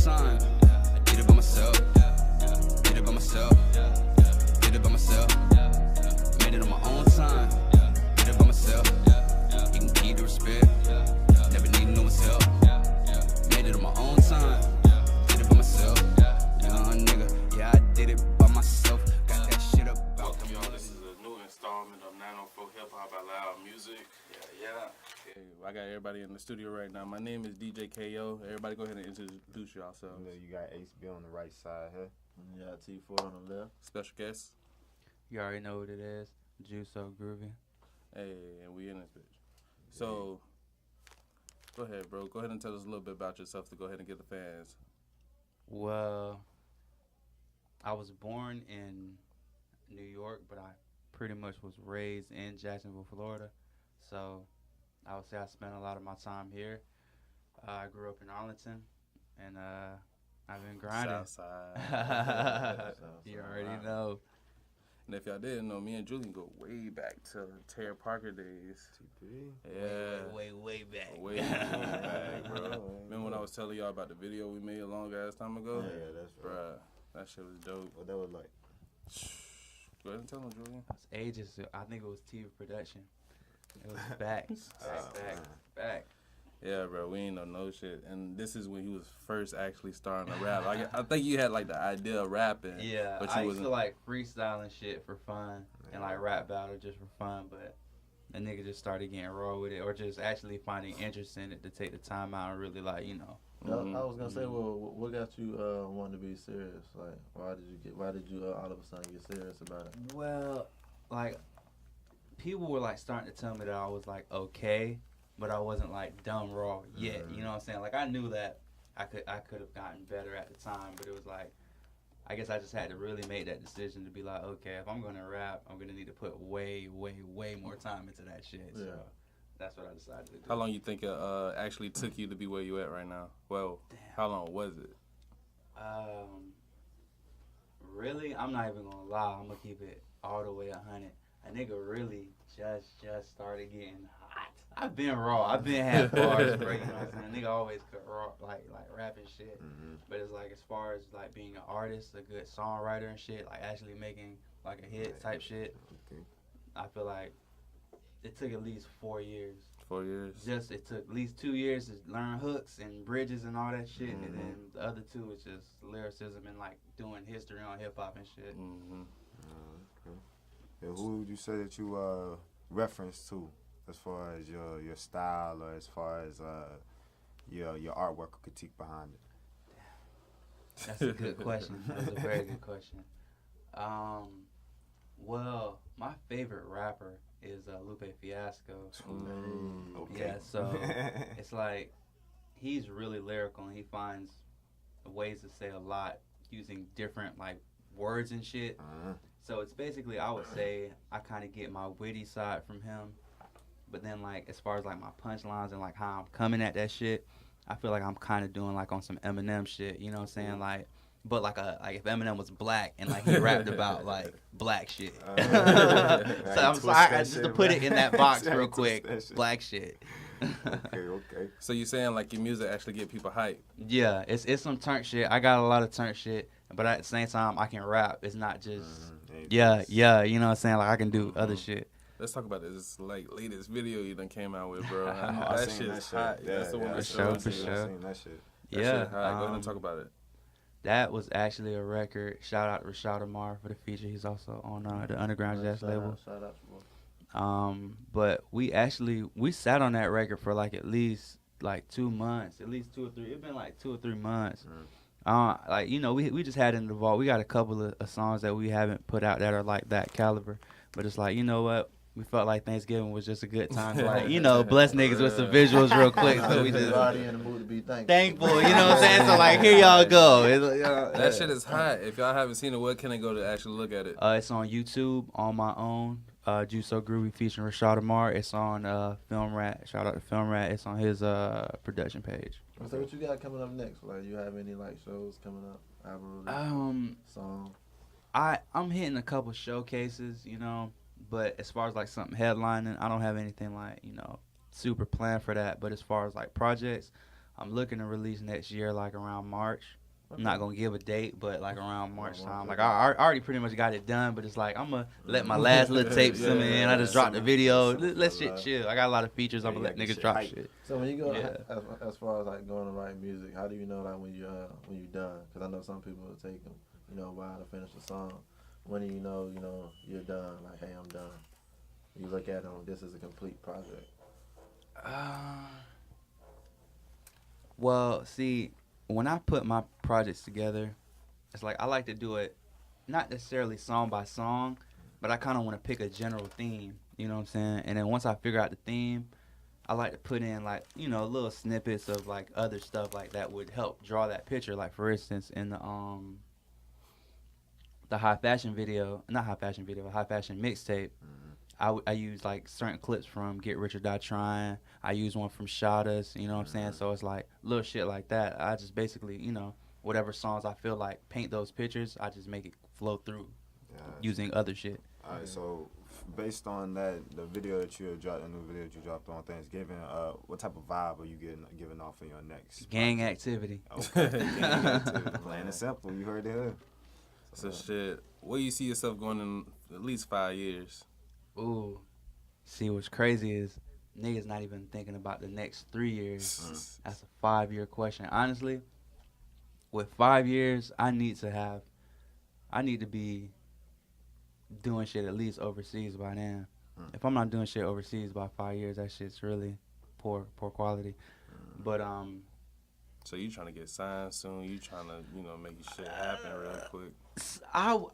time. I did it by myself. Did it by myself. Did it by myself. Made it on my own time. Did it by myself. You can keep the respect. Never need no one's help. Made it on my own time. Did it by myself. Young nigga, yeah, I did it by myself. Got that shit up. Welcome, y'all. This is a new installment of 904 HIPHOP by LOUDMUZIC. Yeah. Hey, I got everybody in the studio right now. My name is DJ KO. Everybody go ahead and introduce yourselves. You know, you got HB on the right side here. You got T4 on the left. Special guest. You already know what it is. JuSoGroovy. Hey, and we in this bitch. So, go ahead, bro. Go ahead and tell us a little bit about yourself to go ahead and get the fans. Well, I was born in New York, but I pretty much was raised in Jacksonville, Florida. So I would say I spent a lot of my time here. I grew up in Arlington, and I've been grinding. Southside. You already know. And if y'all didn't know, me and Julian go way back to Terry Parker days. TP. Yeah. Way back. Way back, bro. Remember when I was telling y'all about the video we made a long ass time ago? Yeah, that's right. Bruh, that shit was dope. What that was like? Go ahead and tell them, Julian. It was ages. I think it was TV production. It was back. Back. Yeah, bro, we ain't know no shit. And this is when he was first actually starting to rap. I think you had like the idea of rapping. Yeah, but you I used wasn't. to like freestyling shit for fun and like rap battle just for fun, but the nigga just started getting raw with it or just actually finding interest in it to take the time out and really like, you know. I was gonna say, well, what got you wanting to be serious? Like, why did you all of a sudden get serious about it? Well, like people were like starting to tell me that I was like okay, but I wasn't like dumb raw yet. You know what I'm saying? Like I knew that I could have gotten better at the time, but it was like I guess I just had to really make that decision to be like, okay, if I'm gonna rap, I'm gonna need to put way more time into that shit. So that's what I decided to do. How long you think it actually took you to be where you at right now? Well, how long was it? Really, I'm not even gonna lie. I'm gonna keep it all the way 100. A nigga really just started getting hot. I've been raw. I've been half bars, bro. You know what I'm saying? Nigga always cut raw, like rapping shit. But it's like as far as like being an artist, a good songwriter and shit, like actually making like a hit type shit. Okay. I feel like it took at least 4 years. 4 years. It took at least 2 years to learn hooks and bridges and all that shit, and then the other 2 was just lyricism and like doing history on hip hop and shit. Okay. And who would you say that you reference to as far as your style or as far as your artwork or critique behind it? That's a good question. That's a very good question. Well, my favorite rapper is Lupe Fiasco. Okay. Yeah, so it's like he's really lyrical and he finds ways to say a lot using different like words and shit. So it's basically, I would say I kind of get my witty side from him, but then like as far as like my punchlines and like how I'm coming at that shit, I feel like I'm kind of doing like on some Eminem shit. You know what I'm saying? Like. But like if Eminem was black and like he rapped about like black shit, so I'm sorry, just to put it in that box real quick, black shit. Okay. So you saying like your music actually get people hype? Yeah, it's some turn shit. I got a lot of turn shit, but at the same time I can rap. It's not just you know what I'm saying? Like I can do other shit. Let's talk about this like latest video you done came out with, bro. That shit's hot. Yeah, that's the one for sure. I seen that shit. That shit hot. Go ahead and talk about it. That was actually a record. Shout out to Rashad Amar for the feature. He's also on the Underground Jazz label. Shout out to But we sat on that record for like at least like 2 months, at least 2 or 3. It's been like 2 or 3 months. Like you know, we just had it in the vault. We got a couple of songs that we haven't put out that are like that caliber. But it's like, you know what? We felt like Thanksgiving was just a good time to like, you know, bless niggas with some visuals real quick. So we just already in the mood to be thankful, you know what I'm saying? So like, here y'all go. That shit is hot. If y'all haven't seen it, where can they go to actually look at it? It's on YouTube on my own. JuSoGroovy featuring Rashad Amar. It's on Film Rat. Shout out to Film Rat. It's on his production page. So what you got coming up next? Like you have any like shows coming up? Song. I'm hitting a couple showcases, you know. But as far as like something headlining, I don't have anything like, you know, super planned for that. But as far as like projects, I'm looking to release next year, like around March. I'm not gonna give a date, but like around March time. Like I already pretty much got it done, but it's like I'm gonna let my last little tape simmer in. I just dropped the video. Let shit chill. I got a lot of features. I'm gonna let niggas drop shit. So when you go as far as like going to write music, how do you know like when you're done? Because I know some people will take them, a while to finish a song. When do you know you're done? Like, hey, I'm done. You look at them. This is a complete project. Well, see, when I put my projects together, it's like I like to do it not necessarily song by song, but I kind of want to pick a general theme, you know what I'm saying? And then once I figure out the theme, I like to put in like, little snippets of like other stuff like that would help draw that picture. Like for instance, in the high fashion mixtape, I use like certain clips from Get Rich or Die Trying. I use one from Shot Us, you know what I'm saying? So it's like little shit like that. I just basically, whatever songs I feel like paint those pictures, I just make it flow through using other shit. All right, so based on that, the video that you dropped, the new video that you dropped on Thanksgiving, what type of vibe are you giving off in your next gang project? activity? Okay, gang activity. Plain and simple. You heard it here. So shit, where you see yourself going in at least 5 years? Ooh, see what's crazy is niggas not even thinking about the next 3 years. That's a 5-year question. Honestly, with 5 years, I need to be doing shit at least overseas by then. If I'm not doing shit overseas by 5 years, that shit's really poor quality. But so you trying to get signed soon? You trying to make your shit happen real quick?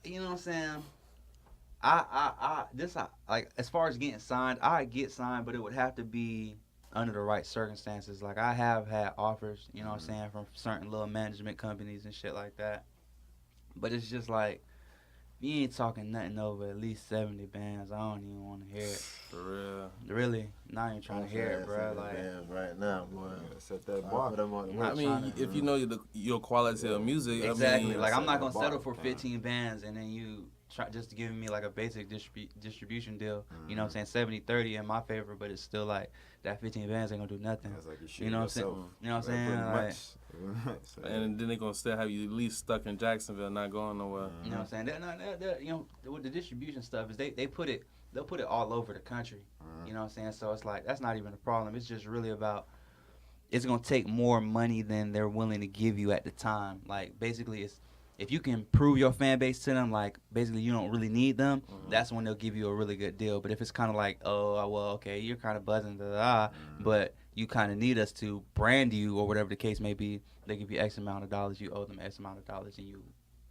You know what I'm saying? Like as far as getting signed, I get signed, but it would have to be under the right circumstances. Like I have had offers, you know what I'm saying, from certain little management companies and shit like that. But it's just like, you ain't talking nothing over at least 70 bands. I don't even want to hear it. For real? Really? Not even trying to hear it, bro. Like right now, boy. Set that bar. I mean, if you know your quality of music, exactly. I mean, like I'm not gonna settle for 15 bands and then you try just giving me like a basic distribution deal. You know what I'm saying? 70-30 in my favor, but it's still like that 15 bands ain't gonna do nothing. Like you know what I'm saying? You know what I'm saying? And then they gonna still have you at least stuck in Jacksonville, not going nowhere. You know what I'm saying? With the distribution stuff is they'll put it all over the country. You know what I'm saying? So it's like that's not even a problem. It's just really about it's gonna take more money than they're willing to give you at the time. Like basically, it's if you can prove your fan base to them, like basically you don't really need them, that's when they'll give you a really good deal. But if it's kind of like, oh well, okay, you're kind of buzzing, but you kind of need us to brand you or whatever the case may be, they give you X amount of dollars, you owe them X amount of dollars, and you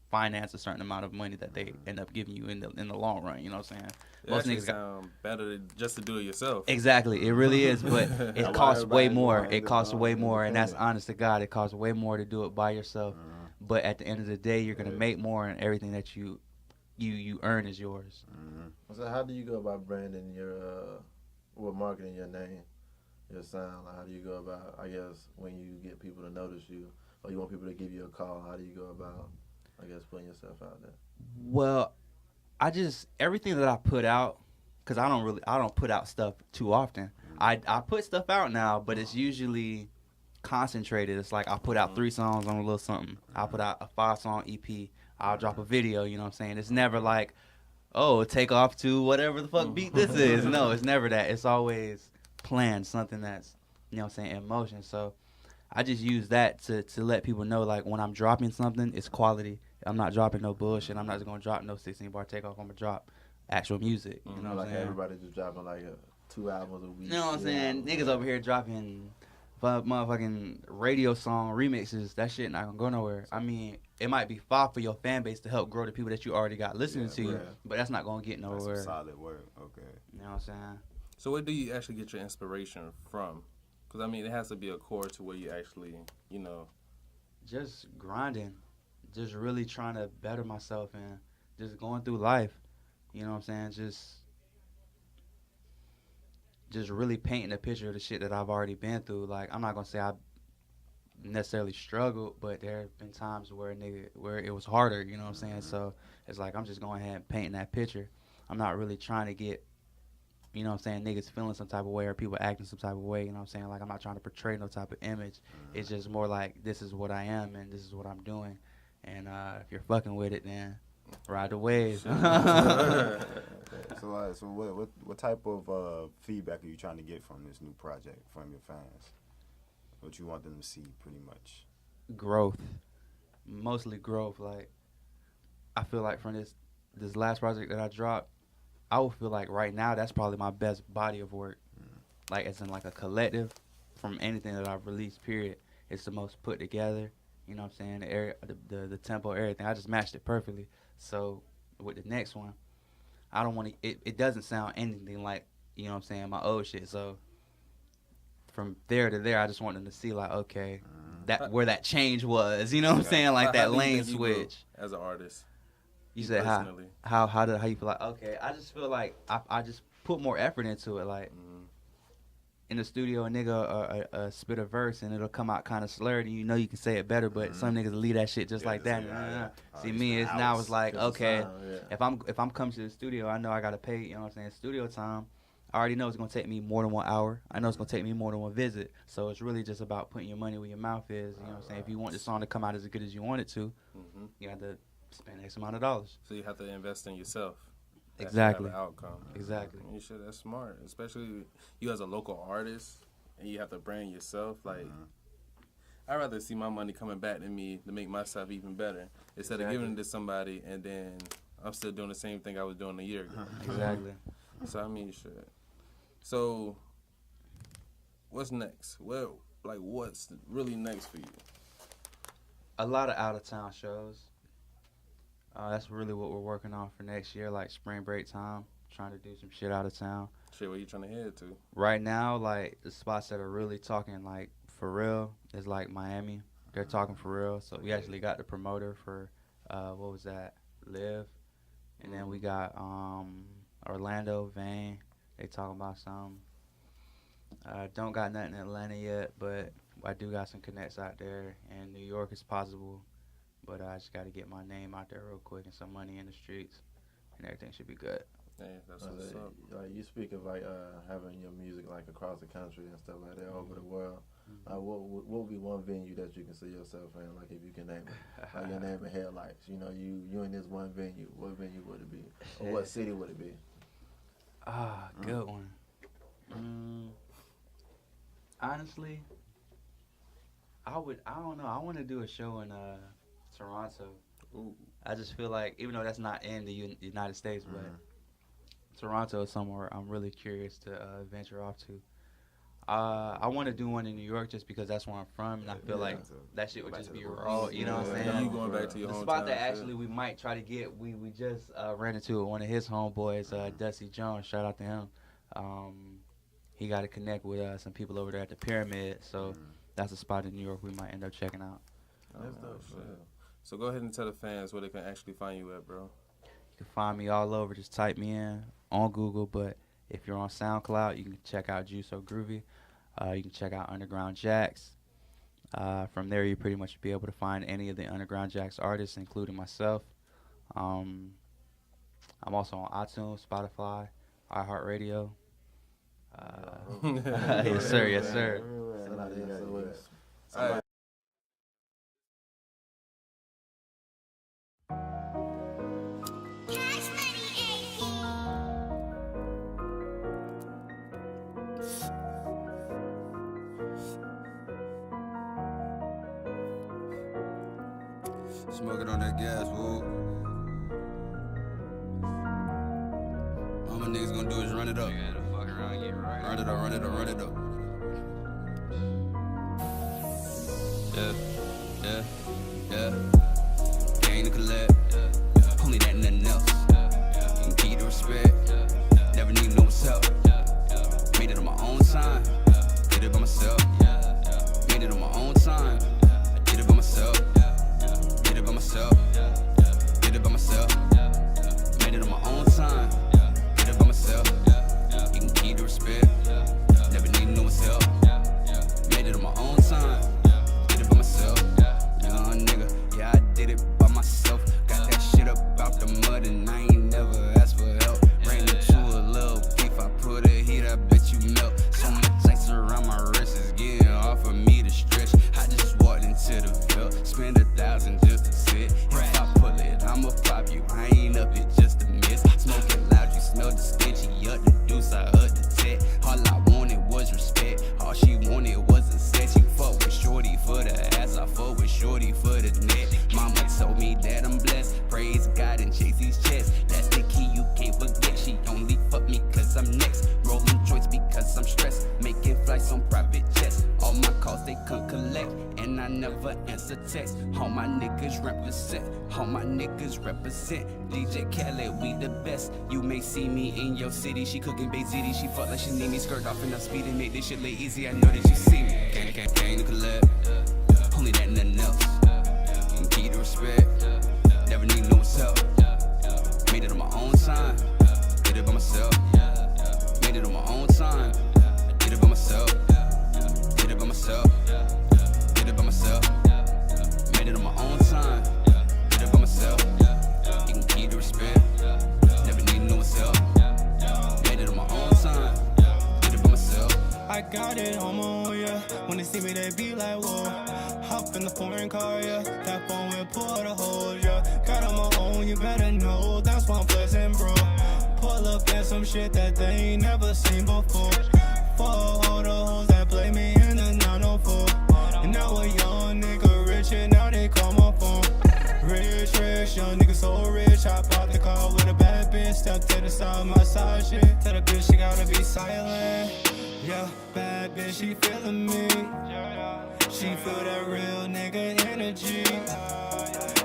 finance a certain amount of money that they end up giving you in the long run. You know what I'm saying? Most niggas sound better just to do it yourself. Exactly, it really is, but it costs way more. It costs way more, and that's honest to God. It costs way more to do it by yourself. But at the end of the day, you're gonna make more, and everything that you earn is yours. So how do you go about branding your, marketing your name, your sound? Like how do you go about, I guess, when you get people to notice you, or you want people to give you a call? How do you go about, I guess, putting yourself out there? Well, everything that I put out, because I don't put out stuff too often. I put stuff out now, but it's usually concentrated. It's like I put out 3 songs on a little something. I'll put out a 5-song EP. I'll drop a video, you know what I'm saying? It's never like, oh, take off to whatever the fuck beat this is. No, it's never that. It's always planned, something that's, you know what I'm saying, in motion. So I just use that to let people know, like, when I'm dropping something, it's quality. I'm not dropping no bullshit. I'm not just going to drop no 16-bar takeoff. I'm going to drop actual music. You know what I'm saying? Everybody just dropping like 2 albums a week. You know what I'm saying? Niggas over here dropping motherfucking radio song remixes. That shit not gonna go nowhere. I mean, it might be far for your fan base to help grow the people that you already got listening to you, but that's not gonna get nowhere. That's some solid work. Okay. You know what I'm saying? So where do you actually get your inspiration from? Because I mean, it has to be a core to where you actually, just grinding, just really trying to better myself and just going through life. You know what I'm saying? Just really painting a picture of the shit that I've already been through. Like, I'm not gonna say I necessarily struggled, but there have been times where it was harder, you know what I'm saying? So it's like I'm just going ahead and painting that picture. I'm not really trying to get you know what I'm saying, niggas feeling some type of way or people acting some type of way, you know what I'm saying? Like, I'm not trying to portray no type of image. It's just more like, this is what I am and this is what I'm doing. And if you're fucking with it, then ride the wave. So what type of feedback are you trying to get from this new project from your fans? What you want them to see, pretty much? Growth. Mostly growth. Like, I feel like from this last project that I dropped, I would feel like right now that's probably my best body of work. Like, as in like a collective from anything that I've released, period. It's the most put together. You know what I'm saying? The area, the tempo, everything. I just matched it perfectly. So with the next one, I don't want to. It doesn't sound anything like, you know what I'm saying, my old shit. So from there to there, I just want them to see like, okay, that where that change was. You know what I'm saying? Like that lane switch. As an artist, you said how you feel like? Okay, I just feel like I just put more effort into it. Like in the studio, a nigga spit a verse and it'll come out kind of slurred, and you know you can say it better, but some niggas leave that shit just like that. See me, it's now it's like, okay, if I'm coming to the studio, I know I gotta pay. You know what I'm saying? Studio time. I already know it's gonna take me more than 1 hour. I know it's gonna take me more than one visit. So it's really just about putting your money where your mouth is. You know what I'm saying? If you want the song to come out as good as you want it to, you have to spend X amount of dollars. So you have to invest in yourself. Exactly. Have an outcome. Exactly. You should. That's smart, especially you as a local artist, and you have to brand yourself. Like, I'd rather see my money coming back to me to make myself even better instead of giving it to somebody and then I'm still doing the same thing I was doing a year ago. Exactly. So I mean, shit. So, what's next? Well, like, what's really next for you? A lot of out of town shows. That's really what we're working on for next year, like spring break time. Trying to do some shit out of town. Shit, where you trying to head to? Right now, like the spots that are really talking like for real is like Miami. They're talking for real. So we actually got the promoter for what was that? Live. And then we got Orlando, Vane. They talking about some. Don't got nothing in Atlanta yet, but I do got some connects out there. And New York is possible, but I just got to get my name out there real quick and some money in the streets, and everything should be good. Yeah, that's what's up. Like you speak of like having your music like across the country and stuff like that, over the world. What would be one venue that you can see yourself in? Like if you can name it, like your name and headlights. You know, you in this one venue. What venue would it be, or what city would it be? Good one. Honestly, I don't know. I want to do a show in Toronto. Ooh. I just feel like, even though that's not in the United States, but Toronto is somewhere I'm really curious to venture off to. I want to do one in New York just because that's where I'm from, and I feel like that shit would just be raw. You know what I'm saying? You going back to your the hometown? spot that actually we might try to get. We just ran into one of his homeboys, Dusty Jones. Shout out to him. He got to connect with some people over there at the Pyramid, so that's a spot in New York we might end up checking out. That's dope. So go ahead and tell the fans where they can actually find you at, bro. You can find me all over. Just type me in on Google, but if you're on SoundCloud, you can check out JuSoGroovy. You can check out Underground Jacks. From there, you pretty much be able to find any of the Underground Jacks artists, including myself. I'm also on iTunes, Spotify, iHeartRadio. Yes, sir. Yes, sir. All right. Smoking on that gas, woo. All my niggas gonna do is run it up. Run it up, run it up, run it up. Yeah. Gain to collect. Only that and nothing else. You can keep the respect. Never need no one's help. Made it on my own time. Did it by myself. Made it on my own time. I did it by myself. Did it by myself. Did it by myself. Made it on my own time. Did it by myself. You can keep the respect. Never need no one's help. Made it on my own time. Did it by myself. Young nigga, yeah, I did it by myself. Got that shit up out the mud and I ain't never asked for help. Ran into a little beef, I put it niggas represent. All my niggas represent. DJ Khaled, we the best. You may see me in your city. She cooking Bay City. She fuck like she need me. Skirt off and I'm speeding. Make this shit lay easy. I know that you see me. Gang to collect. Only that and nothing else. And key to respect. Never need no one's help. Made it on my own time. Did it by myself. Made it on my own time. Did it by myself. Did it by myself. Did it by myself. Made it on my own time. Did it by myself. You can keep the respect. Never need no one's help. Made it on my own time. Did it by myself. I got it on my own, yeah. When they see me, they be like, whoa. Hop in the foreign car, yeah. That phone will pull the hole, yeah. Got on my own, you better know. That's why I'm flexing, bro. Pull up in some shit that they ain't never seen before. For all the hoes that play me in the 904. And now a young nigga rich, and now they call my phone. Rich, young nigga so rich. I pop the car with a bad bitch. Step to the side, my side shit. Tell the bitch she gotta be silent. Yeah, bad bitch, she feeling me. She feel that real nigga energy.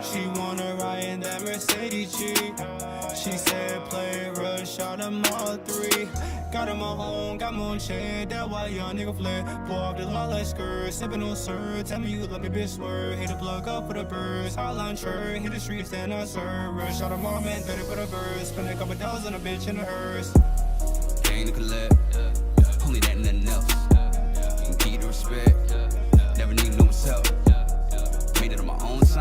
She wanna ride in that Mercedes G. She said play rush out of all 3. Got on my own, got my own chain. That why young nigga flare. Pull off the law like skirt. Sippin' on sir. Tell me you love me, bitch, swerve. Hit the plug up for the birds. Hotline shirt. Hit the streets, then I serve. Rush out of my man, better for the birds. Spend a couple dollars on a bitch in a hearse. Gang to collect. Only that and nothing else. And keep the respect. Never need no one's help. Made it on my own time.